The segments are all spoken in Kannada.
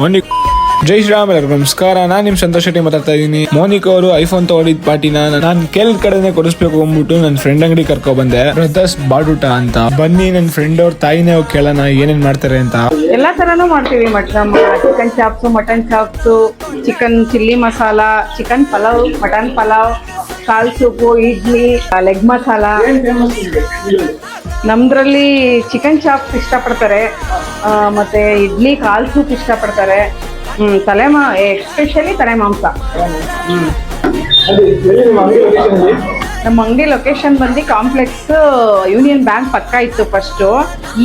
ಮೋನಿಕ್ ಜೈ ಶ್ರೀರಾಮ್, ಎಲ್ಲರಿಗೂ ನಮಸ್ಕಾರ. ನಾನು ನಿಮ್ ಸಂತೋಷ್ ಶೆಟ್ಟಿ ಮಾತಾಡ್ತಾ ಇದ್ದೀನಿ. ಮೋನಿಕ್ ಅವರು ಐಫೋನ್ ತಗೊಂಡಿದ್ ಪಾರ್ಟಿನ ನಾನು ಕೇಳಿದ ಕಡೆನೆ ಕೊಡಿಸ್ಬೇಕು ಅಂದ್ಬಿಟ್ಟು ನನ್ನ ಫ್ರೆಂಡ್ ಅಂಗಡಿ ಕರ್ಕೊ ಬಂದೆ. ಬ್ರದರ್ಸ್ ಬಾಡೂಟ ಅಂತ. ಬನ್ನಿ ನನ್ನ ಫ್ರೆಂಡ್ ಅವ್ರ ತಾಯಿನೇ ಹೋಗಿ ಕೇಳೋಣ ಏನೇನ್ ಮಾಡ್ತಾರೆ ಅಂತ. ಎಲ್ಲಾ ತರಾನು ಮಾಡ್ತೀವಿ. Chicken chops, mutton chops, chicken chilli masala, chicken pulao, mutton pulao, ಕಾಲ್ ಸೂಪು, ಇಡ್ಲಿ, ಲೆಗ್ ಮಸಾಲ. ನಮ್ದ್ರಲ್ಲಿ ಚಿಕನ್ ಚಾಪ್ಸ್ ಇಷ್ಟಪಡ್ತಾರೆ, ಮತ್ತೆ ಇಡ್ಲಿ, ಕಾಲ್ ಸೂಪ್ ಇಷ್ಟಪಡ್ತಾರೆ. ಎಸ್ಪೆಷಲಿ ತಲೆ ಮಾಂಸ. ನಮ್ಮ ಅಂಗಡಿ ಲೊಕೇಶನ್ ಬಂದು ಕಾಂಪ್ಲೆಕ್ಸ್ ಯೂನಿಯನ್ ಬ್ಯಾಂಕ್ ಪಕ್ಕ ಇತ್ತು ಫಸ್ಟ್.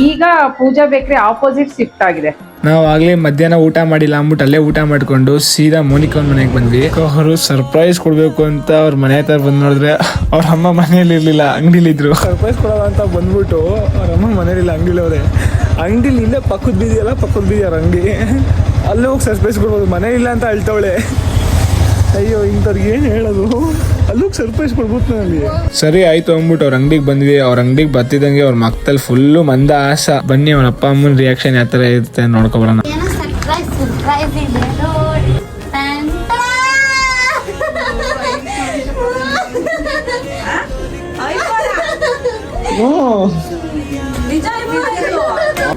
ಈಗ ಪೂಜಾ ಬೇಕ್ರಿ ಆಪೋಸಿಟ್ ಶಿಫ್ಟ್ ಆಗಿದೆ. ನಾವು ಆಗ್ಲೇ ಮಧ್ಯಾಹ್ನ ಊಟ ಮಾಡಿಲ್ಲ ಅಂದ್ಬಿಟ್ಟು ಅಲ್ಲೇ ಊಟ ಮಾಡ್ಕೊಂಡು ಸೀದಾ ಮೋನಿಕ್ ಅವ್ರ ಮನೆಗೆ ಬಂದ್ವಿ. ಅವರು ಸರ್ಪ್ರೈಸ್ ಕೊಡ್ಬೇಕು ಅಂತ ಅವ್ರ ಮನೆ ಹತ್ರ ಬಂದ್ ನೋಡಿದ್ರೆ ಅವ್ರ ಅಮ್ಮ ಮನೇಲಿ ಇರ್ಲಿಲ್ಲ, ಅಂಗಡಿಲಿದ್ರು. ಸರ್ಪ್ರೈಸ್ ಕೊಡೋಣ ಅಂತ ಬಂದ್ಬಿಟ್ಟು ಅವ್ರ ಅಮ್ಮ ಮನೇಲಿಲ್ಲ, ಅಂಗಡಿಲಿ ಅವ್ರೆ. ಅಂಗಡಿಲಿ ಇಲ್ಲೇ ಪಕ್ಕದ ಬೀದಿಯಲ್ಲ, ಪಕ್ಕದ ಬೀದಿ ಅವ್ರ ಅಂಗಡಿ, ಅಲ್ಲೇ ಹೋಗಿ ಸರ್ಪ್ರೈಸ್ ಕೊಡ್ಬೋದು. ಮನೆ ಇಲ್ಲ ಅಂತ ಅಳ್ತವಳೆ. ಅಯ್ಯೋ ಇಂಥವ್ರಿಗೆ ಏನು ಹೇಳೋದು, ಅಲ್ಲೋಗಿ ಸರ್ಪ್ರೈಸ್ ಕೊಡ್ಬೋದು ನನಗೆ. ಸರಿ ಆಯ್ತು ಅಂದ್ಬಿಟ್ಟು ಅವ್ರ ಅಂಗಡಿಗೆ ಬಂದ್ವಿ. ಅವ್ರ ಅಂಗಡಿಗೆ ಬರ್ತಿದ್ದಂಗೆ ಅವ್ರ ಮಕ್ಕದಲ್ಲಿ ಫುಲ್ಲು ಮಂದ ಆಸ. ಬನ್ನಿ ಅವ್ರ ಅಪ್ಪ ಅಮ್ಮನ ರಿಯಾಕ್ಷನ್ ಯಾವ ಥರ ಇರುತ್ತೆ ನೋಡ್ಕೊಬರೋಣ.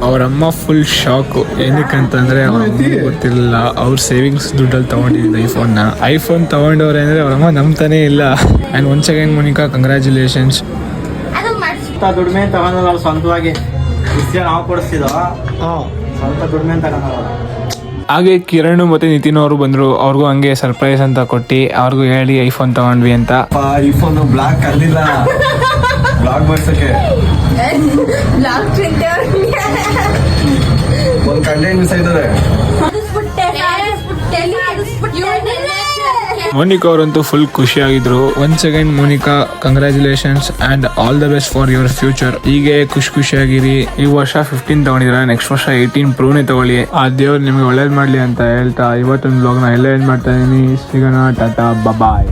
ಅವರಮ್ಮ ಫುಲ್ ಶಾಕು. ಏನಕ್ಕಂತಂದ್ರೆ ಅವ್ರಿಗೆ ಗೊತ್ತಿರಲಿಲ್ಲ ಅವ್ರ ಸೇವಿಂಗ್ಸ್ ದುಡ್ಡಲ್ಲಿ ತಗೊಂಡಿದ್ದು ಐಫೋನ್ ತಗೊಂಡವ್ರೆ ಅಂದ್ರೆ ಅವರಮ್ಮ ನಂಬ್ತಾನೆ ಇಲ್ಲ. And once again Monika, congratulations. ದುಡಿಮೆ ತಗೊಂಡ್ ನಾವು ಸ್ವಂತವಾಗಿ ನಾವು ಕೊಡಿಸ್ತಿದ್ವ, ಸ್ವಂತ ದುಡಿಮೆ ತಗೊಂಡ್. ಹಾಗೆ ಕಿರಣ್ ಮತ್ತೆ ನಿತಿನ್ ಅವರು ಬಂದ್ರು. ಅವ್ರಿಗೂ ಹಂಗೆ ಸರ್ಪ್ರೈಸ್ ಅಂತ ಕೊಟ್ಟು ಅವ್ರಿಗೂ ಹೇಳಿ ಐಫೋನ್ ತಗೊಂಡ್ವಿ ಅಂತ. ಐಫೋನ್ ಬ್ಲಾಕ್ ಕರ್ದಿಲ್ಲ, ಬ್ಲಾಕ್ ಬರ್ಸಕ್ಕೆ ಒಂದು ಕಂಟೆಂಟ್ ಮಿಸ್ ಆಯ್ತದೆ. ಮೋನಿಕಾ ಅವರಂತೂ ಫುಲ್ ಖುಷಿಯಾಗಿದ್ರು. Once again Monika, congratulations and all the best for your future. ಹೀಗೆ ಖುಷಿಯಾಗಿರಿ. ಈ ವರ್ಷ 15 ತಗೊಂಡಿದ್ರ, ನೆಕ್ಸ್ಟ್ ವರ್ಷ 18 ಪ್ರೋನೇ ತಗೊಳ್ಳಿ. ಆ ದೇವ್ರು ನಿಮ್ಗೆ ಒಳ್ಳೇದ್ ಮಾಡ್ಲಿ ಅಂತ ಹೇಳ್ತಾ ಇವತ್ತೊಂದು ಬ್ಲಾಗ್ನ ಎಲ್ಲ ಏನ್ ಮಾಡ್ತಾ ಇದೀನಿ. ಸಿಗೋಣ, ಟಾಟಾ, ಬಾಯ್.